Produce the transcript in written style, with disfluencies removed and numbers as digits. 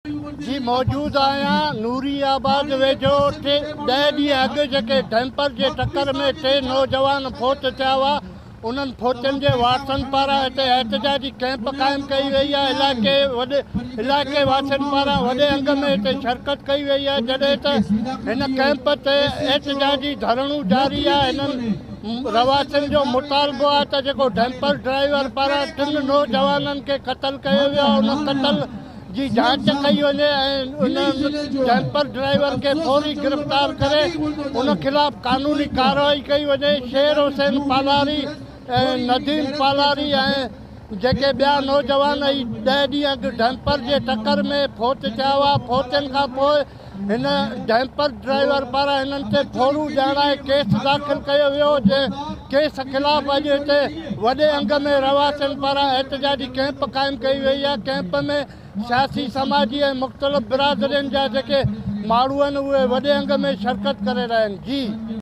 जी मौजूद आया नूरियाबाद वेझो 10 ॾींहं अॻु जेके डैम्पर जे टक्कर में 3 नौजवान फोत थिया हुआ। उन्हनि फोतियुनि जे वारसनि पारां हिते एहतजाजी कैंप क़ाइमु कई वई आहे। इलाइक़े वासियुनि पारां वॾे अंग में हिते शिरकत कई वई आहे। जॾहिं त हिन कैंप ते एहतजाजी धरणियूं जारी आहे। हिननि रवासियुनि जो मुतालबो आहे त जेको डैम्पर ड्राइवर पारां 3 नौजवाननि खे क़तलु कयो वियो आहे, उन क़तल जी जांच कई वञे ऐं उन डैम्पर ड्राइवर के फौरी गिरफ़्तार करे उन खिलाफ़ कानूनी कार्रवाई कई वञे। शेर हुसैन पालारी नदीम पालारी ऐं जेके ॿिया नौजवान 10 ॾींहं अॻु डैम्पर जे टक्कर में फोत थिया हुआ। फोतियुनि खां पोइ हिन डैम्पर ड्राइवर पारां हिननि ते फोरू ॼाणाए केस दाख़िल कयो वियो। जंहिं केस खिलाफ़ अॼु हिते वॾे अंग में रवासियुनि पारां एहतजाजी कैंप क़ाइमु कई वई आहे। कैंप में सियासी समाजी ऐं मुख़्तलिफ़ बिरादरियुनि जा जेके माण्हू आहिनि उहे वॾे अंग में शिरकत करे रहिया आहिनि। जी